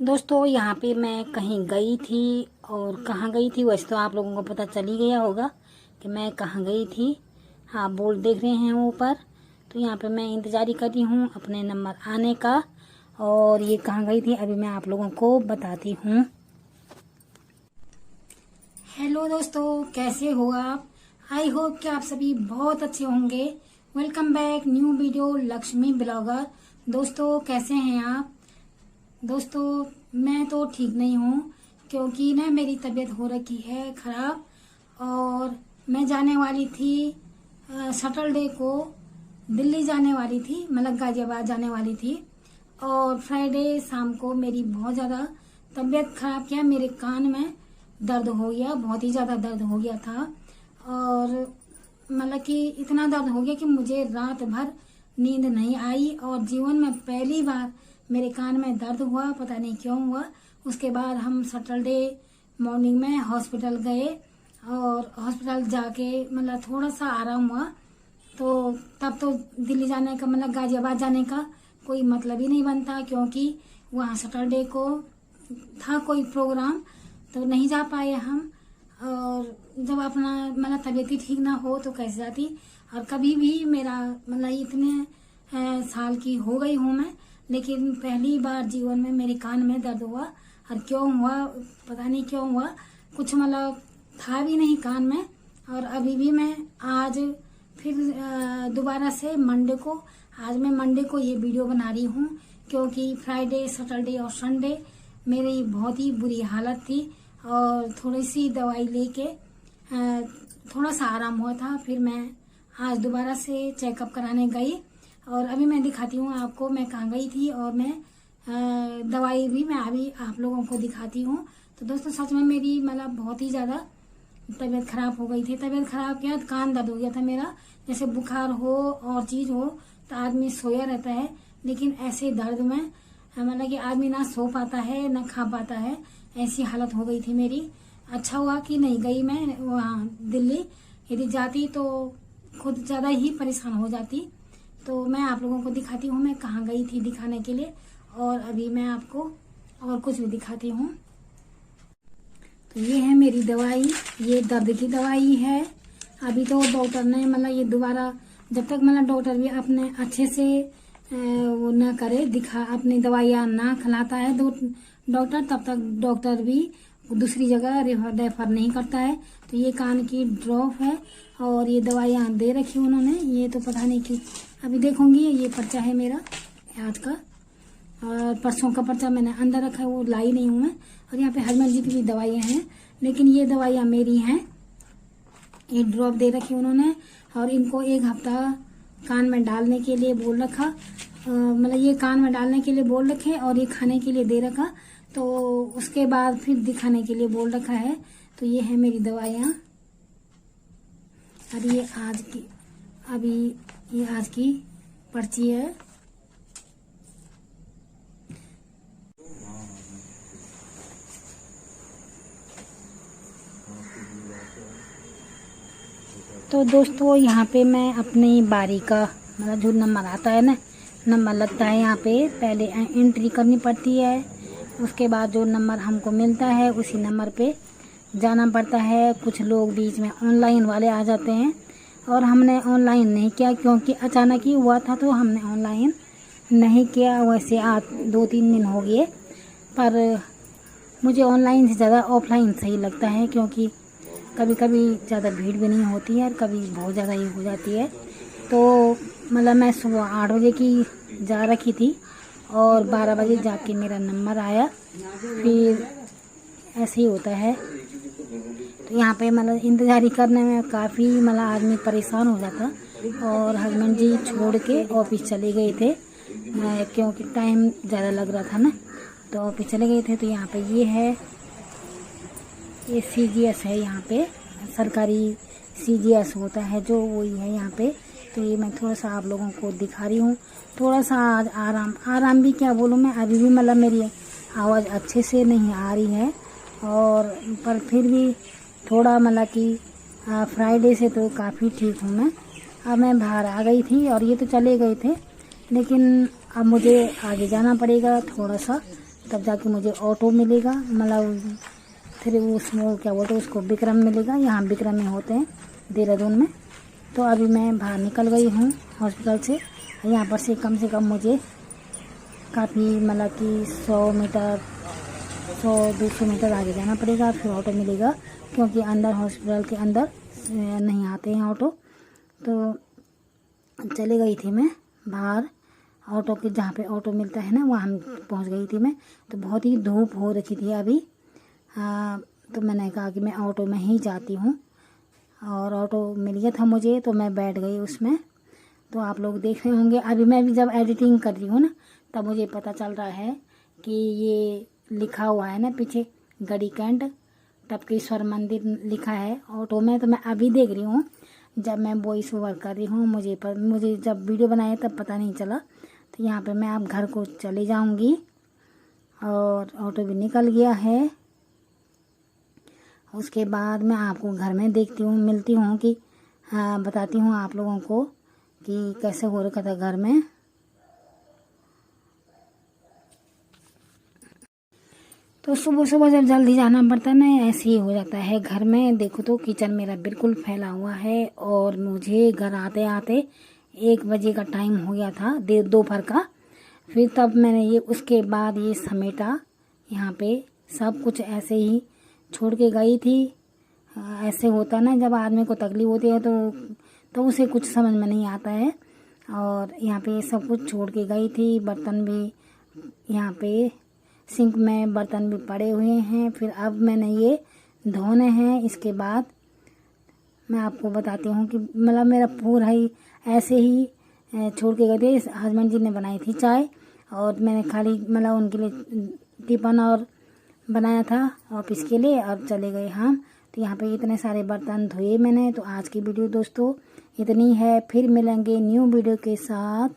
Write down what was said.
दोस्तों यहाँ पे मैं कहीं गई थी और कहाँ गई थी वैसे तो आप लोगों को पता चल ही गया होगा कि मैं कहाँ गई थी। हाँ, बोर्ड देख रहे हैं ऊपर। तो यहाँ पे मैं इंतज़ार कर रही हूँ अपने नंबर आने का। और ये कहाँ गई थी अभी मैं आप लोगों को बताती हूँ। हेलो दोस्तों, कैसे हो आप? आई होप कि आप सभी बहुत अच्छे होंगे। Welcome back new video Lakshmi blogger. दोस्तों कैसे हैं आप? दोस्तों मैं तो ठीक नहीं हूँ क्योंकि ना मेरी तबीयत हो रखी है ख़राब। और मैं जाने वाली थी सैटरडे को दिल्ली जाने वाली थी, मतलब गाजियाबाद जाने वाली थी। और फ्राइडे शाम को मेरी बहुत ज़्यादा तबीयत ख़राब किया, मेरे कान में दर्द हो गया, बहुत ही ज़्यादा दर्द हो गया था। और मतलब कि इतना दर्द हो गया कि मुझे रात भर नींद नहीं आई और जीवन में पहली बार मेरे कान में दर्द हुआ, पता नहीं क्यों हुआ। उसके बाद हम सैटरडे मॉर्निंग में हॉस्पिटल गए और हॉस्पिटल जाके मतलब थोड़ा सा आराम हुआ। तो तब तो दिल्ली जाने का मतलब गाजियाबाद जाने का कोई मतलब ही नहीं बनता क्योंकि वहाँ सैटरडे को था कोई प्रोग्राम, तो नहीं जा पाए हम। और जब अपना मतलब तबीयत ही ठीक ना हो तो कैसे जाती। और कभी भी मेरा मतलब इतने साल की हो गई हूँ मैं, लेकिन पहली बार जीवन में मेरे कान में दर्द हुआ। और क्यों हुआ पता नहीं क्यों हुआ, कुछ मतलब था भी नहीं कान में। और अभी भी मैं आज फिर दोबारा से आज मैं मंडे को ये वीडियो बना रही हूँ क्योंकि फ्राइडे सैटरडे और संडे मेरी बहुत ही बुरी हालत थी। और थोड़ी सी दवाई लेके थोड़ा सा आराम हुआ था। फिर मैं आज दोबारा से चेकअप कराने गई और अभी मैं दिखाती हूँ आपको मैं कहाँ गई थी। और मैं दवाई भी मैं अभी आप लोगों को दिखाती हूँ। तो दोस्तों सच में मेरी मतलब बहुत ही ज़्यादा तबीयत खराब हो गई थी। तबीयत खराब क्या, कान दर्द हो गया था मेरा। जैसे बुखार हो और चीज़ हो तो आदमी सोया रहता है, लेकिन ऐसे दर्द में मतलब कि आदमी ना सो पाता है ना खा पाता है, ऐसी हालत हो गई थी मेरी। अच्छा हुआ कि नहीं गई मैं वहाँ दिल्ली, यदि जाती तो खुद ज़्यादा ही परेशान हो जाती। तो मैं आप लोगों को दिखाती हूँ मैं कहाँ गई थी दिखाने के लिए। और अभी मैं आपको और कुछ भी दिखाती हूँ। तो ये है मेरी दवाई, ये दर्द की दवाई है। अभी तो डॉक्टर ने मतलब ये दोबारा जब तक मतलब डॉक्टर भी अपने अच्छे से वो ना करे दिखा अपनी दवाइयाँ ना खिलाता है डॉक्टर, तब तक डॉक्टर भी दूसरी जगह रेफर नहीं करता है। तो ये कान की ड्रॉप है और ये दवाइयाँ दे रखी उन्होंने। ये तो पता नहीं क्यों अभी देखूंगी। ये पर्चा है मेरा आज का और परसों का पर्चा मैंने अंदर रखा है, वो लाई नहीं हूँ मैं। और यहाँ पे हरमन जी की भी दवाइयाँ हैं, लेकिन ये दवाइयाँ मेरी हैं। ये ड्रॉप दे रखी उन्होंने और इनको 1 हफ्ता कान में डालने के लिए बोल रखा। मतलब ये कान में डालने के लिए बोल रखे और ये खाने के लिए दे रखा। तो उसके बाद फिर दिखाने के लिए बोल रखा है। तो ये है मेरी दवाइयाँ और ये आज की पर्ची है। तो दोस्तों यहाँ पे मैं अपनी बारी का मतलब जो नंबर आता है ना, नंबर लगता है यहाँ पे, पहले एंट्री करनी पड़ती है। उसके बाद जो नंबर हमको मिलता है उसी नंबर पे जाना पड़ता है। कुछ लोग बीच में ऑनलाइन वाले आ जाते हैं और हमने ऑनलाइन नहीं किया क्योंकि अचानक ही हुआ था, तो हमने ऑनलाइन नहीं किया। वैसे आज 2-3 दिन हो गए, पर मुझे ऑनलाइन से ज़्यादा ऑफलाइन सही लगता है क्योंकि कभी कभी ज़्यादा भीड़ भी नहीं होती है और कभी बहुत ज़्यादा ही हो जाती है। तो मतलब मैं सुबह 8 बजे की जा रखी थी और 12 बजे जाके मेरा नंबर आया। फिर ऐसे ही होता है। तो यहाँ पे मतलब इंतज़ारी करने में काफ़ी मतलब आदमी परेशान हो जाता। और हस्बैंड जी छोड़ के ऑफिस चले गए थे क्योंकि टाइम ज़्यादा लग रहा था ना, तो ऑफिस चले गए थे। तो यहाँ पे ये है, ये CGS है। यहाँ पे सरकारी CGS होता है जो वही है यहाँ पे। तो ये मैं थोड़ा सा आप लोगों को दिखा रही हूँ। थोड़ा सा आज आराम भी क्या बोलूँ मैं, अभी भी मतलब मेरी आवाज़ अच्छे से नहीं आ रही है। और पर फिर भी थोड़ा मतलब कि फ्राइडे से तो काफ़ी ठीक हूँ मैं। अब मैं बाहर आ गई थी और ये तो चले गए थे, लेकिन अब मुझे आगे जाना पड़ेगा थोड़ा सा तब जाके मुझे ऑटो मिलेगा, मतलब फिर उसमें क्या बोलते हैं उसको, विक्रम मिलेगा। यहाँ विक्रम में होते हैं देहरादून में। तो अभी मैं बाहर निकल गई हूँ हॉस्पिटल से। यहाँ पर से कम मुझे काफ़ी मतलब कि 100-200 मीटर आगे जाना पड़ेगा, फिर ऑटो मिलेगा, क्योंकि अंदर हॉस्पिटल के अंदर नहीं आते हैं ऑटो। तो चले गई थी मैं बाहर ऑटो के, जहाँ पे ऑटो मिलता है ना, वहाँ पहुँच गई थी मैं। तो बहुत ही धूप हो रखी थी अभी। तो मैंने कहा कि मैं ऑटो में ही जाती हूँ, और ऑटो मिल गया था मुझे, तो मैं बैठ गई उसमें। तो आप लोग देख रहे होंगे, अभी मैं भी जब एडिटिंग कर रही हूँ ना, तब मुझे पता चल रहा है कि ये लिखा हुआ है ना पीछे गढ़ीकंड टपकेश्वर मंदिर लिखा है ऑटो में। तो मैं अभी देख रही हूँ, जब मैं वॉइस ओवर कर रही हूँ, मुझे जब वीडियो बनाया तब पता नहीं चला। तो यहाँ पे मैं अब घर को चले जाऊँगी, और ऑटो भी निकल गया है। उसके बाद मैं आपको घर में देखती हूँ, मिलती हूँ, कि बताती हूँ आप लोगों को कि कैसे हो रखा था घर में। तो सुबह सुबह जब जल्दी जाना पड़ता है ना, ऐसे ही हो जाता है घर में। देखो तो किचन मेरा बिल्कुल फैला हुआ है, और मुझे घर आते आते 1 बजे का टाइम हो गया था, दोपहर का। फिर तब मैंने ये उसके बाद ये समेटा, यहाँ पे सब कुछ ऐसे ही छोड़ के गई थी। ऐसे होता ना, जब आदमी को तकलीफ होती है तो उसे कुछ समझ में नहीं आता है। और यहाँ पे सब कुछ छोड़ के गई थी। बर्तन भी यहाँ पे सिंक में बर्तन भी पड़े हुए हैं। फिर अब मैंने ये धोने हैं। इसके बाद मैं आपको बताती हूँ कि मतलब मेरा पूरा ही ऐसे ही छोड़ के गए थे। हस्बैंड जी ने बनाई थी चाय, और मैंने खाली मतलब उनके लिए टिफिन और बनाया था ऑफिस के लिए, और चले गए हम। तो यहाँ पे इतने सारे बर्तन धोए मैंने। तो आज की वीडियो दोस्तों इतनी है, फिर मिलेंगे न्यू वीडियो के साथ।